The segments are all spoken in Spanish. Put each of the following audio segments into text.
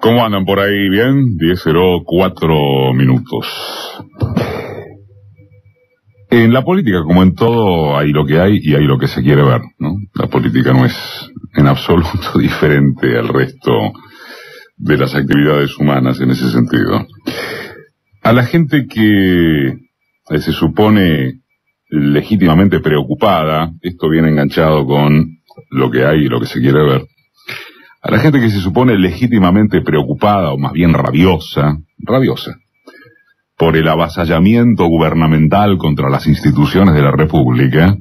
¿Cómo andan por ahí? ¿Bien? 10:04 minutos. En la política, como en todo, hay lo que hay y hay lo que se quiere ver, ¿no? La política no es en absoluto diferente al resto de las actividades humanas en ese sentido. A la gente que se supone legítimamente preocupada, esto viene enganchado con lo que hay y lo que se quiere ver. A la gente que se supone legítimamente preocupada, o más bien rabiosa, por el avasallamiento gubernamental contra las instituciones de la República,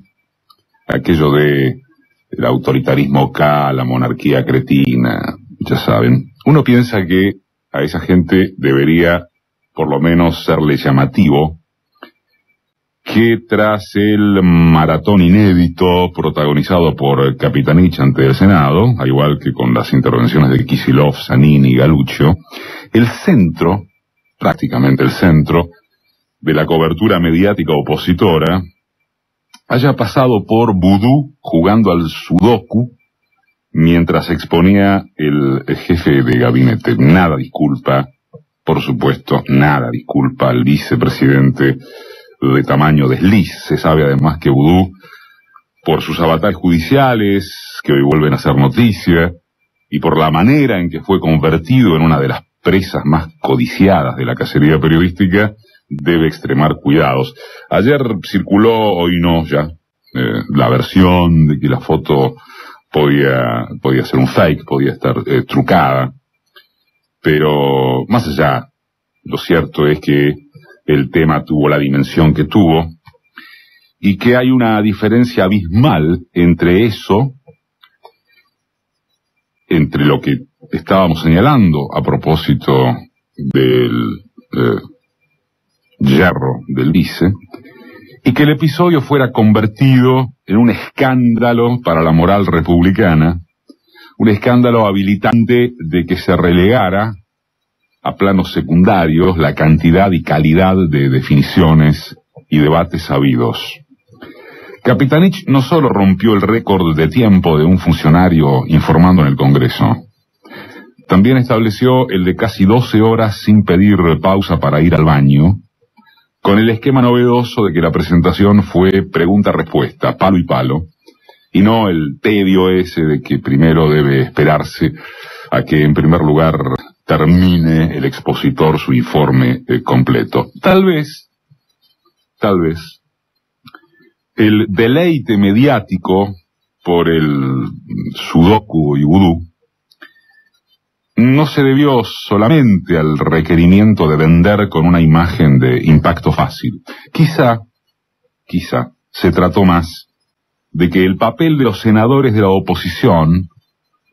aquello de el autoritarismo K, la monarquía cretina, ya saben, uno piensa que a esa gente debería por lo menos serle llamativo que tras el maratón inédito protagonizado por Capitanich ante el Senado, al igual que con las intervenciones de Kicillof, Zanini y Galluccio, el centro, prácticamente el centro, de la cobertura mediática opositora, haya pasado por vudú jugando al sudoku mientras exponía el jefe de gabinete. Nada disculpa, por supuesto, nada disculpa al vicepresidente de tamaño desliz. Se sabe además que vudú, por sus avatares judiciales, que hoy vuelven a ser noticia, y por la manera en que fue convertido en una de las presas más codiciadas de la cacería periodística, debe extremar cuidados. Ayer circuló, hoy no ya, la versión de que la foto podía ser un fake, podía estar trucada, pero más allá, lo cierto es que el tema tuvo la dimensión que tuvo y que hay una diferencia abismal entre eso, entre lo que estábamos señalando a propósito del yerro del vice, y que el episodio fuera convertido en un escándalo para la moral republicana, un escándalo habilitante de que se relegara a planos secundarios la cantidad y calidad de definiciones y debates habidos. Capitanich no solo rompió el récord de tiempo de un funcionario informando en el Congreso, también estableció el de casi 12 horas sin pedir pausa para ir al baño, con el esquema novedoso de que la presentación fue pregunta-respuesta, palo y palo, y no el tedio ese de que primero debe esperarse a que en primer lugar termine el expositor su informe completo. Tal vez, el deleite mediático por el sudoku y vudú no se debió solamente al requerimiento de vender con una imagen de impacto fácil. Quizá se trató más de que el papel de los senadores de la oposición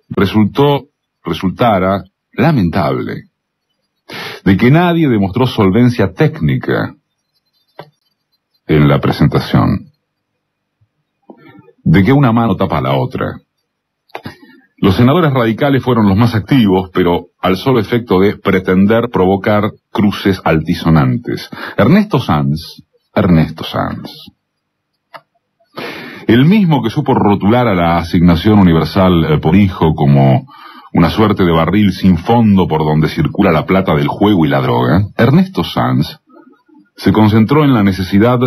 resultara lamentable, de que nadie demostró solvencia técnica en la presentación, de que una mano tapa la otra. Los senadores radicales fueron los más activos, pero al solo efecto de pretender provocar cruces altisonantes. Ernesto Sanz, el mismo que supo rotular a la asignación universal por hijo como una suerte de barril sin fondo por donde circula la plata del juego y la droga, Ernesto Sanz se concentró en la necesidad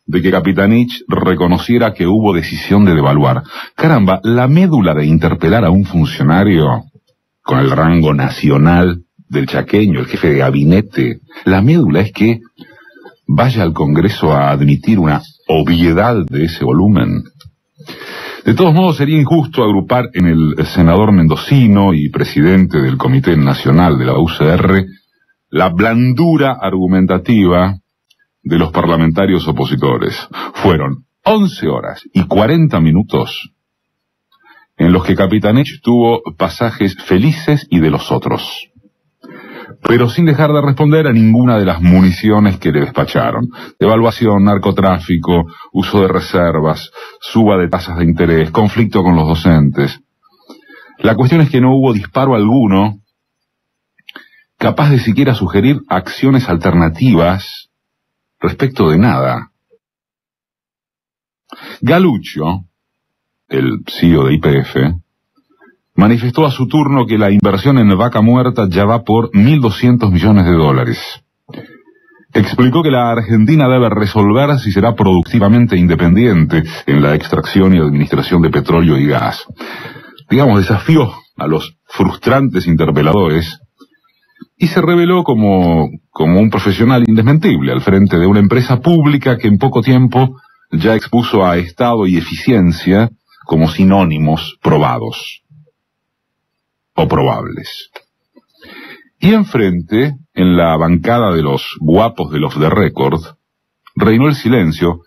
de que Capitanich reconociera que hubo decisión de devaluar. Caramba, la médula de interpelar a un funcionario con el rango nacional del chaqueño, el jefe de gabinete, la médula es que vaya al Congreso a admitir una obviedad de ese volumen. De todos modos, sería injusto agrupar en el senador mendocino y presidente del Comité Nacional de la UCR la blandura argumentativa de los parlamentarios opositores. Fueron 11 horas y 40 minutos en los que Capitanich tuvo pasajes felices y de los otros, pero sin dejar de responder a ninguna de las municiones que le despacharon. Devaluación, narcotráfico, uso de reservas, suba de tasas de interés, conflicto con los docentes. La cuestión es que no hubo disparo alguno capaz de siquiera sugerir acciones alternativas respecto de nada. Galluccio, el CEO de YPF, manifestó a su turno que la inversión en Vaca Muerta ya va por $1.200 millones. Explicó que la Argentina debe resolver si será productivamente independiente en la extracción y administración de petróleo y gas. Digamos, desafió a los frustrantes interpeladores y se reveló como un profesional indesmentible al frente de una empresa pública que en poco tiempo ya expuso a Estado y eficiencia como sinónimos probados o probables. Y enfrente, en la bancada de los guapos del off the record, reinó el silencio.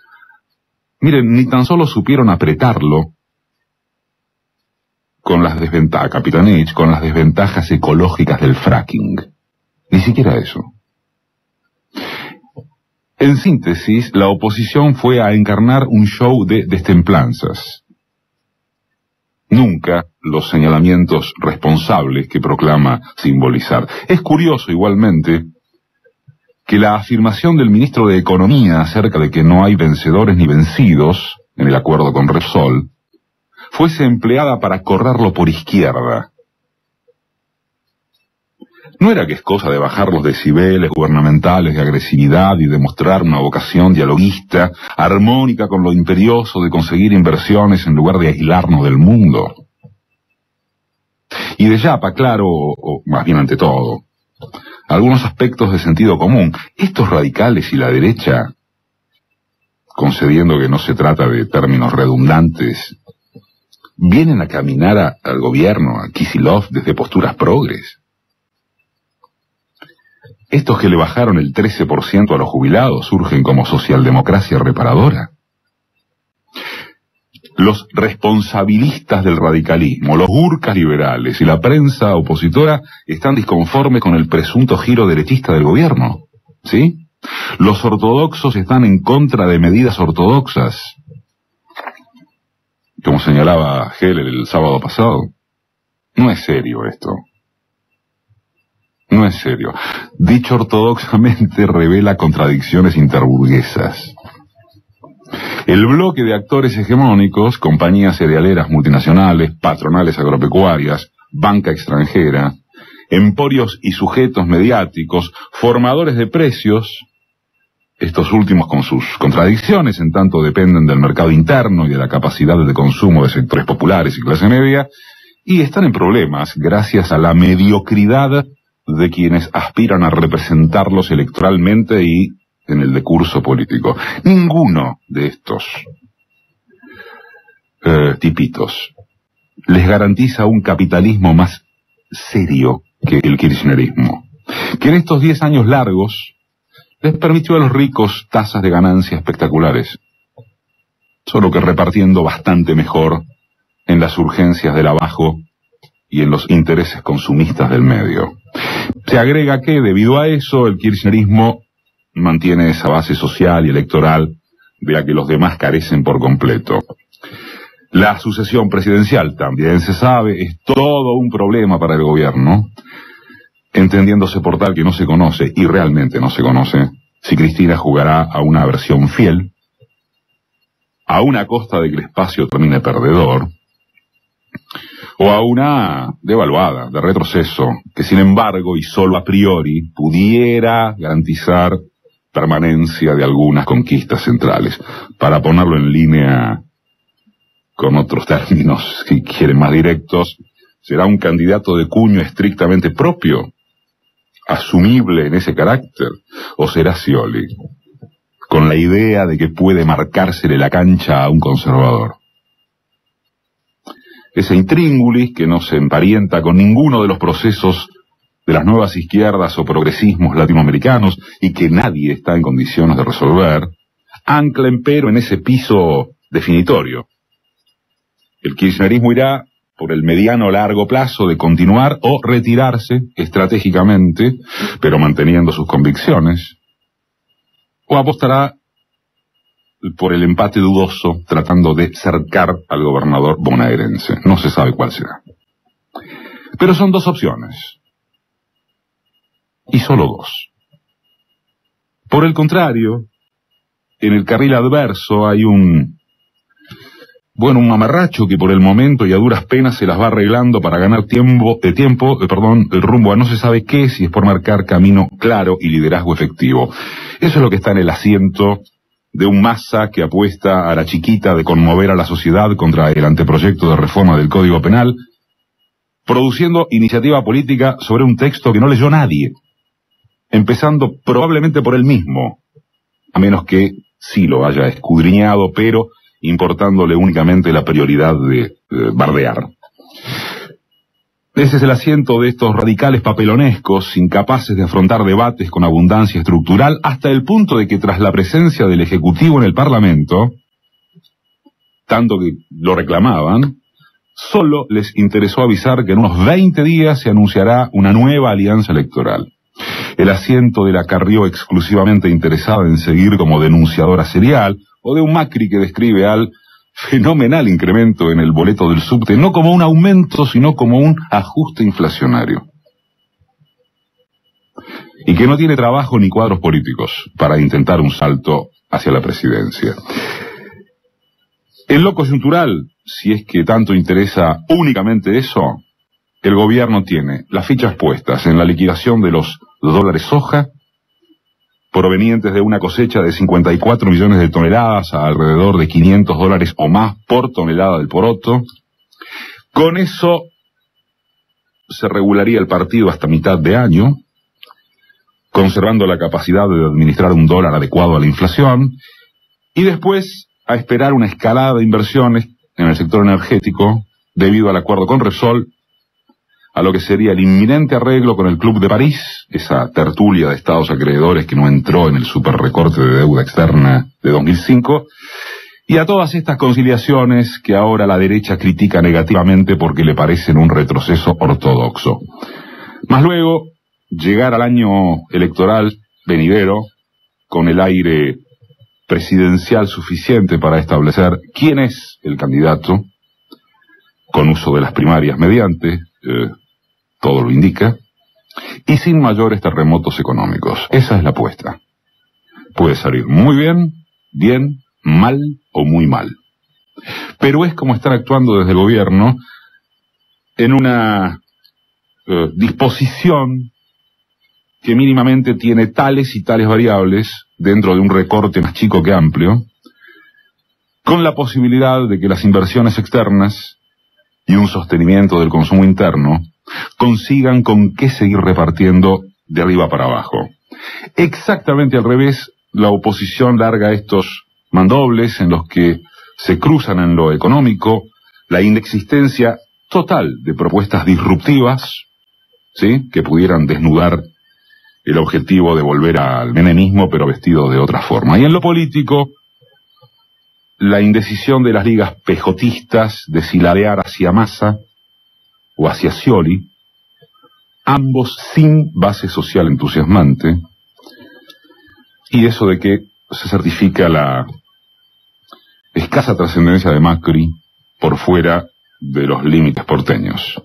Miren, ni tan solo supieron apretarlo con las desventajas, Capitanich, con las desventajas ecológicas del fracking. Ni siquiera eso. En síntesis, la oposición fue a encarnar un show de destemplanzas. Nunca los señalamientos responsables que proclama simbolizar. Es curioso igualmente que la afirmación del ministro de Economía acerca de que no hay vencedores ni vencidos en el acuerdo con Repsol fuese empleada para correrlo por izquierda. ¿No era que es cosa de bajar los decibeles gubernamentales de agresividad y demostrar una vocación dialoguista, armónica con lo imperioso de conseguir inversiones en lugar de aislarnos del mundo? Y de yapa, claro, o más bien ante todo, algunos aspectos de sentido común. Estos radicales y la derecha, concediendo que no se trata de términos redundantes, vienen a caminar al gobierno, a Kicillof, desde posturas progres. Estos que le bajaron el 13% a los jubilados surgen como socialdemocracia reparadora. Los responsabilistas del radicalismo, los burcas liberales y la prensa opositora están disconformes con el presunto giro derechista del gobierno, ¿sí? Los ortodoxos están en contra de medidas ortodoxas, como señalaba Heller el sábado pasado. No es serio esto. No es serio. Dicho ortodoxamente, revela contradicciones interburguesas. El bloque de actores hegemónicos, compañías cerealeras multinacionales, patronales agropecuarias, banca extranjera, emporios y sujetos mediáticos, formadores de precios, estos últimos con sus contradicciones, en tanto dependen del mercado interno y de la capacidad de consumo de sectores populares y clase media, y están en problemas gracias a la mediocridad de quienes aspiran a representarlos electoralmente y en el decurso político. Ninguno de estos tipitos les garantiza un capitalismo más serio que el kirchnerismo, que en estos 10 años largos les permitió a los ricos tasas de ganancia espectaculares, solo que repartiendo bastante mejor en las urgencias del abajo y en los intereses consumistas del medio. Se agrega que, debido a eso, el kirchnerismo mantiene esa base social y electoral de la que los demás carecen por completo. La sucesión presidencial, también se sabe, es todo un problema para el gobierno, entendiéndose por tal que no se conoce, y realmente no se conoce, si Cristina jugará a una versión fiel, a una costa de que el espacio termine perdedor, o a una devaluada, de retroceso, que sin embargo, y solo a priori, pudiera garantizar permanencia de algunas conquistas centrales. Para ponerlo en línea con otros términos, si quieren más directos, será un candidato de cuño estrictamente propio, asumible en ese carácter, o será Scioli, con la idea de que puede marcársele la cancha a un conservador. Ese intríngulis que no se emparenta con ninguno de los procesos de las nuevas izquierdas o progresismos latinoamericanos y que nadie está en condiciones de resolver, ancla empero en ese piso definitorio. El kirchnerismo irá por el mediano o largo plazo de continuar o retirarse estratégicamente, pero manteniendo sus convicciones, o apostará por el empate dudoso, tratando de cercar al gobernador bonaerense. No se sabe cuál será. Pero son dos opciones. Y solo dos. Por el contrario, en el carril adverso hay un bueno, un mamarracho que por el momento y a duras penas se las va arreglando para ganar el rumbo a no se sabe qué, si es por marcar camino claro y liderazgo efectivo. Eso es lo que está en el asiento de un Massa que apuesta a la chiquita de conmover a la sociedad contra el anteproyecto de reforma del Código Penal, produciendo iniciativa política sobre un texto que no leyó nadie, empezando probablemente por él mismo, a menos que sí lo haya escudriñado, pero importándole únicamente la prioridad de bardear. Ese es el asiento de estos radicales papelonescos, incapaces de afrontar debates con abundancia estructural, hasta el punto de que tras la presencia del Ejecutivo en el Parlamento, tanto que lo reclamaban, solo les interesó avisar que en unos 20 días se anunciará una nueva alianza electoral. El asiento de la Carrió exclusivamente interesada en seguir como denunciadora serial, o de un Macri que describe al fenomenal incremento en el boleto del subte, no como un aumento, sino como un ajuste inflacionario. Y que no tiene trabajo ni cuadros políticos para intentar un salto hacia la presidencia. En lo coyuntural, si es que tanto interesa únicamente eso, el gobierno tiene las fichas puestas en la liquidación de los dólares soja, provenientes de una cosecha de 54 millones de toneladas a alrededor de $500 o más por tonelada del poroto. Con eso se regularía el partido hasta mitad de año, conservando la capacidad de administrar un dólar adecuado a la inflación, y después a esperar una escalada de inversiones en el sector energético debido al acuerdo con Repsol, a lo que sería el inminente arreglo con el Club de París, esa tertulia de estados acreedores que no entró en el superrecorte de deuda externa de 2005, y a todas estas conciliaciones que ahora la derecha critica negativamente porque le parecen un retroceso ortodoxo. Más luego, llegar al año electoral venidero con el aire presidencial suficiente para establecer quién es el candidato, con uso de las primarias mediante, todo lo indica, y sin mayores terremotos económicos. Esa es la apuesta. Puede salir muy bien, bien, mal o muy mal. Pero es como estar actuando desde el gobierno en una disposición que mínimamente tiene tales y tales variables dentro de un recorte más chico que amplio, con la posibilidad de que las inversiones externas y un sostenimiento del consumo interno consigan con qué seguir repartiendo de arriba para abajo. Exactamente al revés, la oposición larga estos mandobles en los que se cruzan en lo económico la inexistencia total de propuestas disruptivas, ¿sí?, que pudieran desnudar el objetivo de volver al menemismo pero vestido de otra forma. Y en lo político, la indecisión de las ligas pejotistas de siladear hacia Massa o hacia Scioli, ambos sin base social entusiasmante, y eso de que se certifica la escasa trascendencia de Macri por fuera de los límites porteños.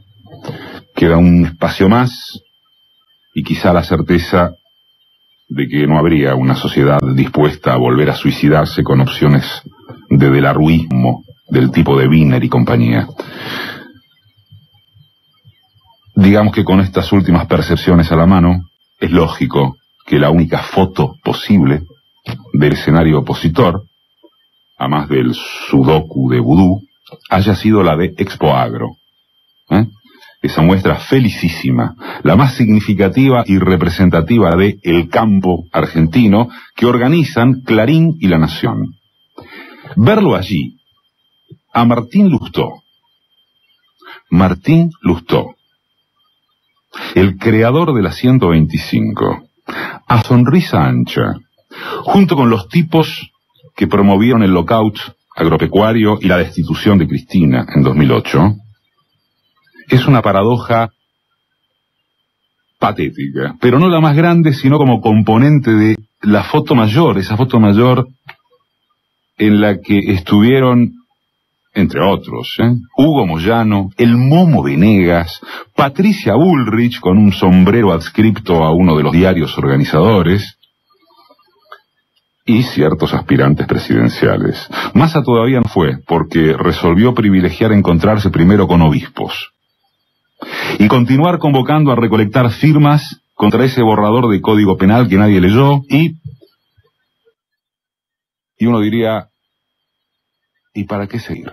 Queda un espacio más y quizá la certeza de que no habría una sociedad dispuesta a volver a suicidarse con opciones de delarruismo del tipo de Wiener y compañía. Digamos que con estas últimas percepciones a la mano, es lógico que la única foto posible del escenario opositor, a más del sudoku de vudú, haya sido la de Expoagro. Esa muestra felicísima, la más significativa y representativa de El Campo argentino, que organizan Clarín y La Nación. Verlo allí, a Martín Lustó, el creador de la 125, a sonrisa ancha, junto con los tipos que promovieron el lockout agropecuario y la destitución de Cristina en 2008, es una paradoja patética, pero no la más grande, sino como componente de la foto mayor, esa foto mayor en la que estuvieron, entre otros, Hugo Moyano, el Momo Venegas, Patricia Bullrich con un sombrero adscripto a uno de los diarios organizadores, y ciertos aspirantes presidenciales. Massa todavía no fue, porque resolvió privilegiar encontrarse primero con obispos y continuar convocando a recolectar firmas contra ese borrador de Código Penal que nadie leyó y uno diría, ¿y para qué seguir?